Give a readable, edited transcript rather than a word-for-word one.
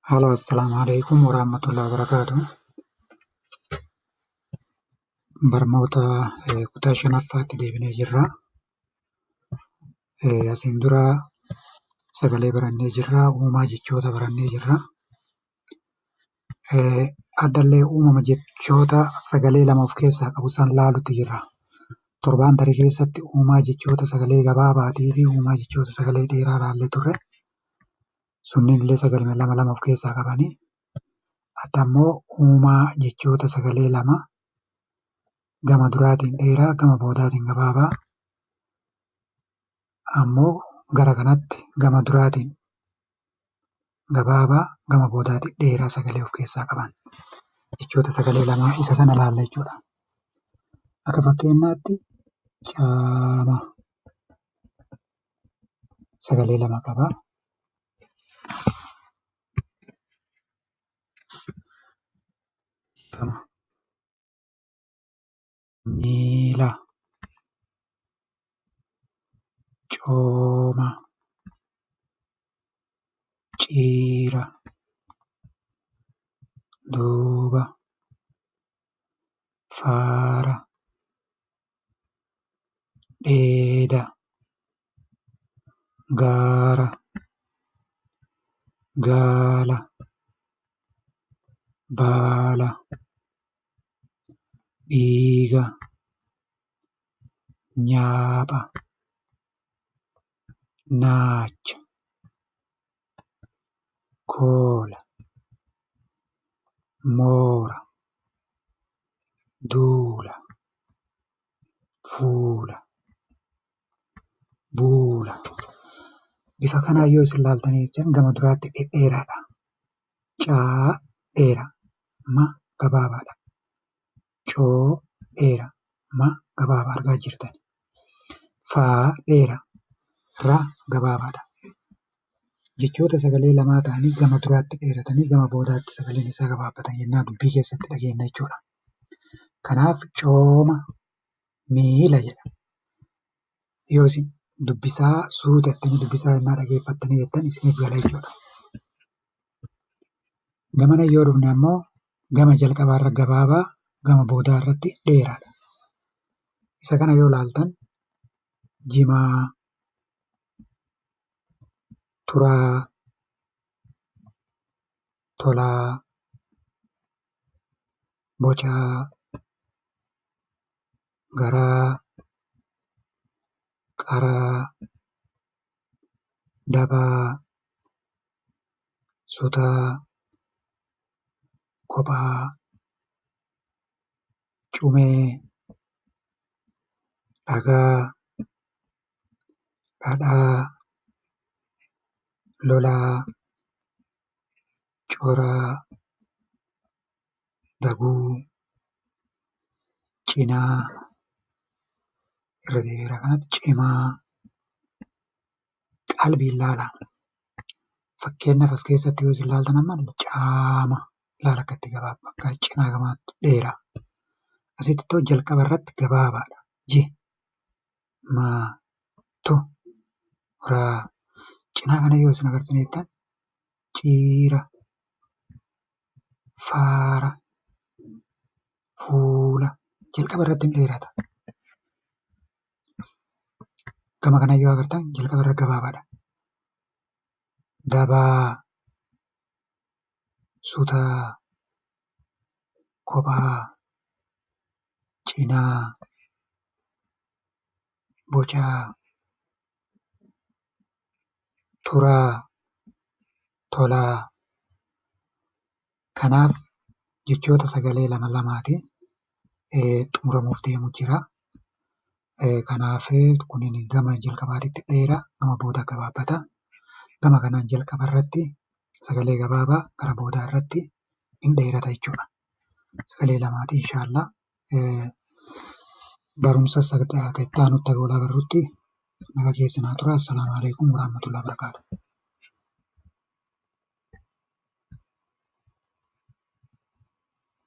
Halo, assalamualaikum warahmatullahi wabarakatuh. Barnoota kutaa shanaffaatti deebinee jirra. Asiin dura sagalee barannee jirra. Uumaa jechoota barannee jirra. Addallee uumama jechoota sagalee lama of keessaa qabu san laaluutti jirra. Torbaan daree keessatti uumaa jechoota sagalee gabaabaatii fi uumaa jechoota sagalee dheeraa laallee turre. Sunniin illee sagalee lama lama of keessaa qabanii. Adda immoo uumaa jechoota sagalee lama gama duraatiin dheeraa gama boodaatiin gabaabaa ammoo gara kanatti gama duraatiin gabaabaa gama boodaatiin dheeraa sagalee of keessaa qaban jechoota sagalee lamaa isa kana laalla jechuudha. Akka fakkeenyaatti caama sagalee lama qaba. Miila cooma ciira duuba faara dheeda gaara gaala baala dhiiga nyaapha naacha koola moora duula fuula buula. Bifa kanaan yoo isin ilaaltanii jechaan gama duraatti dhedheeraadha. Caa dheeraa ma gabaabaadha. Coo dheeraa ma gabaabaa argaa jirtan. Faa dheeraa ra gabaabaadha. Jechoota sagalee lamaa ta'anii gama duraatti dheeratanii gama boodaatti sagaleen isaa gabaabbatan yennaa dubbii keessatti dhageenya jechuudha. Kanaaf cooma miila jedha. Yoo isin dubbisaa suutattanii dubbisaa yennaa dhageeffattanii jettan isiniif gala jechuudha. Gamana yoo dhufne ammoo gama jalqabaarra gabaabaa gama boodaarratti dheeraadha. Isa kana yoo ilaaltan jimaa turaa tolaa bocaa garaa qaraa dabaa sutaa kophaa cumee dhagaa dhadhaa lolaa coraa daguu cinaa irra deebiirraa kanatti cimaa qalbiin ilaalaa. Fakkeenyaaf as keessatti yoo isin ilaaltan amma caama ilaala akka itti gabaabaa akka cinaa gamaatti dheeraa. Asitti ta'u jalqaba irratti gabaabaadha. Ma tu raa cinaa kana yoo isin agartanii jettan ciira faara fuula jalqaba irratti hin dheerata. Gama kana yoo agartan jalqaba irra gabaabaadha. Dabaa sutaa kophaa cinaa bocaa turaa tolaa. Kanaaf jechoota sagalee lama lamaati xumuramuuf deemu jira. Kanaaf kunin gama jalqabaatitti dheeraa gama boodaa gabaabbata. Gama kanaan jalqaba irratti sagalee gabaabaa gara boodaa irratti hin dheerata jechuudha. Sagalee lamaati inshaallah. Barumsa itti aanutti akka wal agarruutti nagaa keessanaa tura. Assalaamu alaikum warahmatullahi wabarakatuh.